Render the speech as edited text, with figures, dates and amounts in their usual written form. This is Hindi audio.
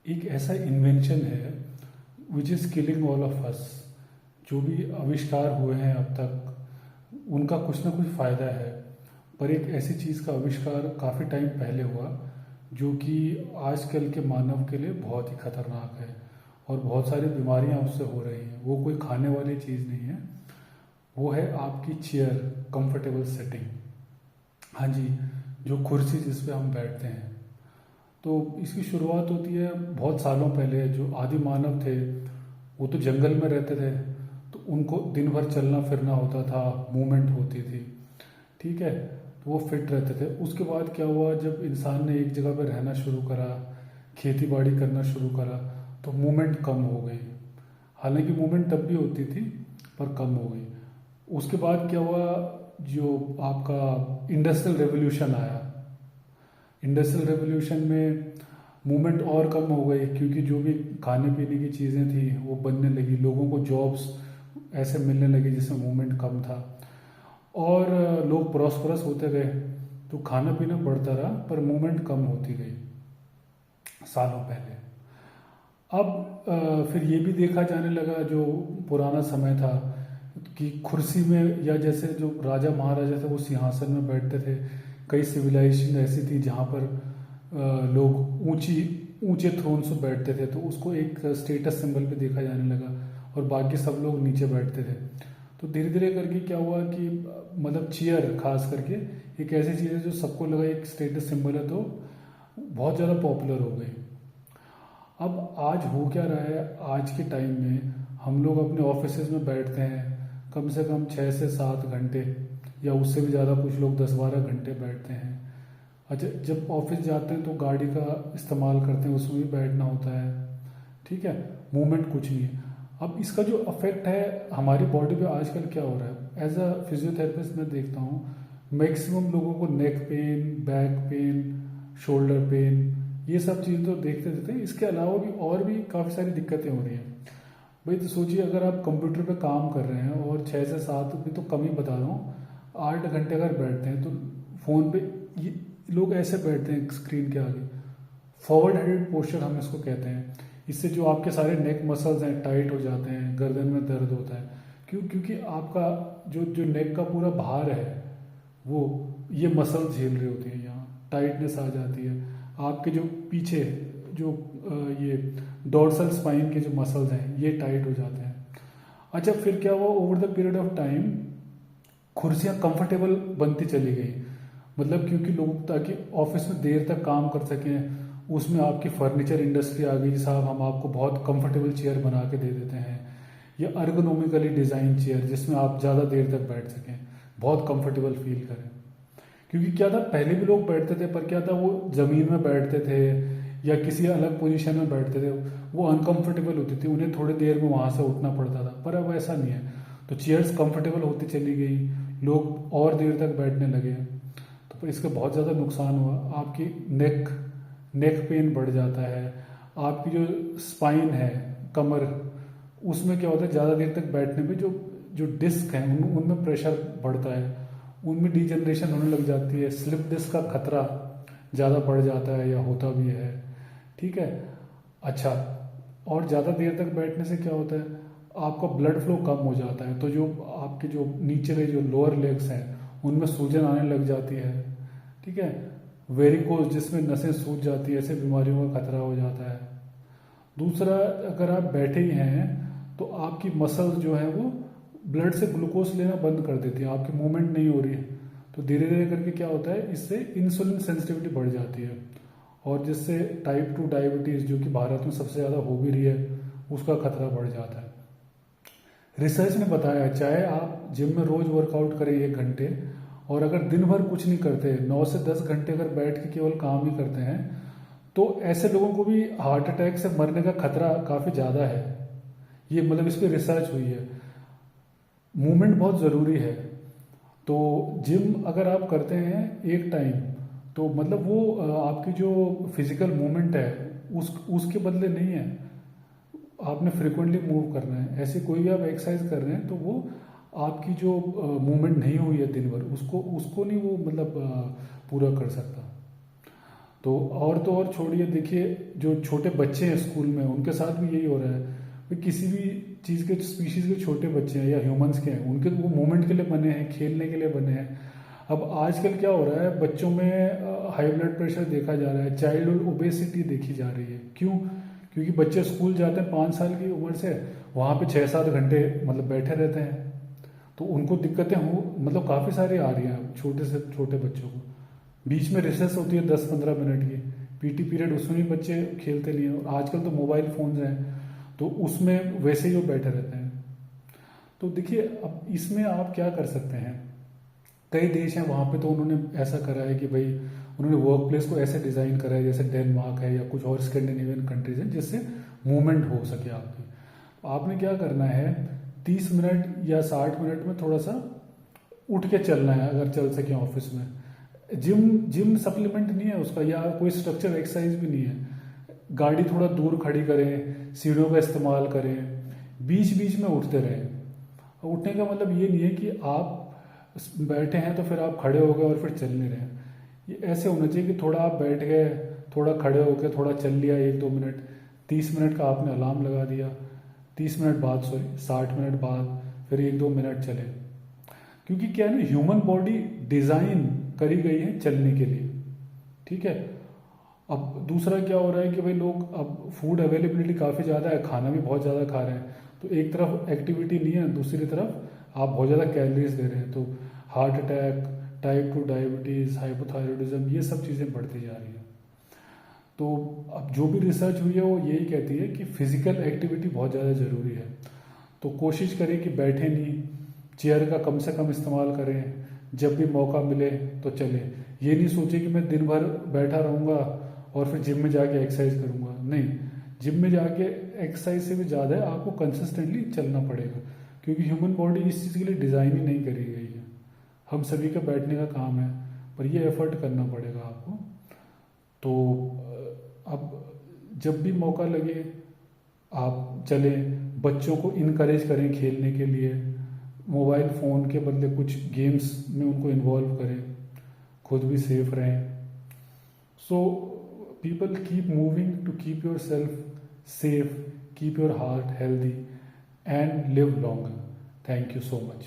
एक ऐसा इन्वेंशन है which is killing all of us. जो भी आविष्कार हुए हैं अब तक उनका कुछ ना कुछ फ़ायदा है, पर एक ऐसी चीज़ का आविष्कार काफ़ी टाइम पहले हुआ जो कि आजकल के मानव के लिए बहुत ही खतरनाक है और बहुत सारी बीमारियां उससे हो रही हैं। वो कोई खाने वाली चीज़ नहीं है, वो है आपकी चेयर, कंफर्टेबल सेटिंग। हाँ जी, जो कुर्सी जिस पे हम बैठते हैं। तो इसकी शुरुआत होती है बहुत सालों पहले। जो आदि मानव थे वो तो जंगल में रहते थे, तो उनको दिन भर चलना फिरना होता था, मूवमेंट होती थी, ठीक है, तो वो फिट रहते थे। उसके बाद क्या हुआ, जब इंसान ने एक जगह पर रहना शुरू करा, खेती बाड़ी करना शुरू करा, तो मूवमेंट कम हो गई। हालांकि मूवमेंट तब भी होती थी पर कम हो गई। उसके बाद क्या हुआ, जो आपका इंडस्ट्रियल रेवोल्यूशन आया। इंडस्ट्रियल रेवोल्यूशन में मूवमेंट और कम हो गई, क्योंकि जो भी खाने पीने की चीज़ें थी वो बनने लगी, लोगों को जॉब्स ऐसे मिलने लगी जिसमें मूवमेंट कम था, और लोग प्रॉस्परस होते गए, तो खाना पीना बढ़ता रहा पर मूवमेंट कम होती गई सालों पहले। अब फिर ये भी देखा जाने लगा, जो पुराना समय था कि कुर्सी में, या जैसे जो राजा महाराजा थे वो सिंहासन में बैठते थे। कई सिविलाइजेशन ऐसी थी जहाँ पर लोग ऊंचे थ्रोन से बैठते थे, तो उसको एक स्टेटस सिंबल पे देखा जाने लगा, और बाकी सब लोग नीचे बैठते थे। तो धीरे धीरे करके क्या हुआ कि मतलब चेयर खास करके एक ऐसी चीज़ है जो सबको लगा एक स्टेटस सिंबल है, तो बहुत ज़्यादा पॉपुलर हो गई। अब आज हो क्या रहा है, आज के टाइम में हम लोग अपने ऑफिसेज में बैठते हैं कम से कम 6 से 7 घंटे, या उससे भी ज़्यादा, कुछ लोग 10-12 घंटे बैठते हैं। अच्छा, जब ऑफिस जाते हैं तो गाड़ी का इस्तेमाल करते हैं, उसमें भी बैठना होता है, ठीक है, मूवमेंट कुछ नहीं है। अब इसका जो अफेक्ट है हमारी बॉडी पे आजकल क्या हो रहा है, एज अ फिजियोथेरेपिस्ट मैं देखता हूँ मैक्सिमम लोगों को neck pain, back pain, shoulder pain, ये सब चीज़ें तो देखते रहते हैं। इसके अलावा भी और भी काफ़ी सारी दिक्कतें हो रही हैं। भाई तो सोचिए, अगर आप कंप्यूटर पे काम कर रहे हैं और 6 से 7 भी तो कम ही बता रहा हूँ, 8 घंटे अगर बैठते हैं, तो फ़ोन पे ये लोग ऐसे बैठते हैं स्क्रीन के आगे, फॉरवर्ड हेडेड पोस्चर हम इसको कहते हैं। इससे जो आपके सारे नेक मसल्स हैं टाइट हो जाते हैं, गर्दन में दर्द होता है। क्योंकि आपका जो जो नेक का पूरा भार है वो ये मसल झेल रही होती है, यहाँ टाइटनेस आ जाती है। आपके जो पीछे जो ये डोर्सल स्पाइन के जो मसल्स हैं ये टाइट हो जाते हैं। अच्छा, फिर क्या हुआ, over the period of time कुर्सियाँ कंफर्टेबल बनती चली गई। मतलब क्योंकि लोग ताकि ऑफिस में देर तक काम कर सकें, उसमें आपकी फर्नीचर इंडस्ट्री आ गई, साहब हम आपको बहुत कंफर्टेबल चेयर बना के दे देते हैं, या अर्गोनॉमिकली डिज़ाइन चेयर जिसमें आप ज़्यादा देर तक बैठ सकें, बहुत कंफर्टेबल फील करें। क्योंकि क्या था, पहले भी लोग बैठते थे पर क्या था, वो ज़मीन में बैठते थे या किसी अलग पोजीशन में बैठते थे, वो अनकंफर्टेबल होती थी, उन्हें थोड़ी देर में वहाँ से उठना पड़ता था। पर अब ऐसा नहीं है, तो चेयर्स कंफर्टेबल होती चली गई, लोग और देर तक बैठने लगे। तो पर इसका बहुत ज़्यादा नुकसान हुआ, आपकी नेक पेन बढ़ जाता है, आपकी जो स्पाइन है, कमर, उसमें क्या होता है, ज़्यादा देर तक बैठने में जो जो डिस्क हैं उनमें प्रेशर बढ़ता है, उनमें डिजनरेशन होने लग जाती है, स्लिप डिस्क का खतरा ज़्यादा बढ़ जाता है या होता भी है, ठीक है। अच्छा, और ज़्यादा देर तक बैठने से क्या होता है, आपका ब्लड फ्लो कम हो जाता है, तो जो आपके जो नीचे के जो लोअर लेग्स हैं उनमें सूजन आने लग जाती है, ठीक है। वेरिकोज जिसमें नसें सूज जाती है, ऐसे बीमारियों का खतरा हो जाता है। दूसरा, अगर आप बैठे ही हैं तो आपकी मसल्स जो है वो ब्लड से ग्लूकोज लेना बंद कर देती है, आपकी मूवमेंट नहीं हो रही है, तो धीरे धीरे करके क्या होता है, इससे इंसुलिन सेंसिटिविटी बढ़ जाती है, और जिससे टाइप 2 डायबिटीज़, जो कि भारत में सबसे ज़्यादा हो भी रही है, उसका खतरा बढ़ जाता है। रिसर्च ने बताया, चाहे आप जिम में रोज़ वर्कआउट करें 1 घंटे, और अगर दिन भर कुछ नहीं करते, 9 से 10 घंटे अगर बैठ के केवल काम ही करते हैं, तो ऐसे लोगों को भी हार्ट अटैक से मरने का खतरा काफ़ी ज़्यादा है। ये मतलब इस पर रिसर्च हुई है। मूवमेंट बहुत ज़रूरी है। तो जिम अगर आप करते हैं एक टाइम, तो मतलब वो आपकी जो फिजिकल मूवमेंट है उसके बदले नहीं है, आपने फ्रिक्वेंटली मूव करना है। ऐसे कोई भी आप एक्सरसाइज कर रहे हैं तो वो आपकी जो मूवमेंट नहीं हुई है दिन भर, उसको उसको नहीं वो मतलब पूरा कर सकता। तो और छोड़िए, देखिए जो छोटे बच्चे हैं स्कूल में उनके साथ भी यही हो रहा है। भाई किसी भी चीज़ के स्पीशीज़ के छोटे बच्चे हैं या ह्यूमंस के हैं, उनके वो मूवमेंट के लिए बने हैं, खेलने के लिए बने हैं। अब आजकल क्या हो रहा है, बच्चों में हाई ब्लड प्रेशर देखा जा रहा है, चाइल्डहुड ओबेसिटी देखी जा रही है। क्यों? क्योंकि बच्चे स्कूल जाते हैं 5 साल की उम्र से, वहाँ पे 6-7 घंटे मतलब बैठे रहते हैं, तो उनको दिक्कतें हो मतलब काफ़ी सारी आ रही हैं छोटे से छोटे बच्चों को। बीच में रिसेस होती है 10-15 मिनट की, पीटी पीरियड, उसमें भी बच्चे खेलते नहीं हैं। और आजकल तो मोबाइल फ़ोन्स हैं, तो उसमें वैसे ही वो बैठे रहते हैं। तो देखिए अब इसमें आप क्या कर सकते हैं, कई देश हैं वहाँ पे तो उन्होंने ऐसा करा है कि भाई उन्होंने वर्क प्लेस को ऐसे डिज़ाइन करा है, जैसे डेनमार्क है या कुछ और स्कैंडिनेवियन कंट्रीज हैं, जिससे मूवमेंट हो सके आपकी। आपने क्या करना है, 30 मिनट या 60 मिनट में थोड़ा सा उठ के चलना है, अगर चल सके ऑफिस में। जिम जिम सप्लीमेंट नहीं है उसका, या कोई स्ट्रक्चर एक्सरसाइज भी नहीं है। गाड़ी थोड़ा दूर खड़ी करें, सीढ़ियों का इस्तेमाल करें, बीच बीच में उठते रहें। उठने का मतलब ये नहीं है कि आप बैठे हैं तो फिर आप खड़े हो गए और फिर चल नहीं रहे। ये ऐसे होना चाहिए कि थोड़ा आप बैठ गए, थोड़ा खड़े हो गए, थोड़ा चल लिया 1-2 मिनट, 30 मिनट का आपने अलार्म लगा दिया, 30 मिनट बाद, सॉरी 60 मिनट बाद फिर 1-2 मिनट चले। क्योंकि क्या है ना, ह्यूमन बॉडी डिज़ाइन करी गई है चलने के लिए, ठीक है। अब दूसरा क्या हो रहा है कि भाई लोग, अब फूड अवेलेबिलिटी काफ़ी ज़्यादा है, खाना भी बहुत ज़्यादा खा रहे हैं, तो एक तरफ एक्टिविटी नहीं है, दूसरी तरफ आप बहुत ज़्यादा कैलोरीज दे रहे हैं, तो heart attack, type 2 diabetes, hypothyroidism, ये सब चीज़ें बढ़ती जा रही हैं। तो अब जो भी रिसर्च हुई है वो यही कहती है कि फिजिकल एक्टिविटी बहुत ज़्यादा ज़रूरी है। तो कोशिश करें कि बैठे नहीं, चेयर का कम से कम इस्तेमाल करें, जब भी मौका मिले तो चले। ये नहीं सोचे कि मैं दिन भर बैठा रहूँगा और फिर जिम में जाके एक्सरसाइज करूँगा, नहीं। जिम में जाके एक्सरसाइज से भी ज़्यादा है आपको कंसिस्टेंटली चलना पड़ेगा, क्योंकि ह्यूमन बॉडी इस चीज़ के लिए डिज़ाइन ही नहीं करी गई है। हम सभी का बैठने का काम है, पर ये एफर्ट करना पड़ेगा आपको। तो अब जब भी मौका लगे आप चलें, बच्चों को इनकरेज करें खेलने के लिए, मोबाइल फ़ोन के बदले कुछ गेम्स में उनको इन्वॉल्व करें, खुद भी सेफ रहें। So people keep moving to keep yourself safe, keep your heart healthy and live longer. Thank you so much.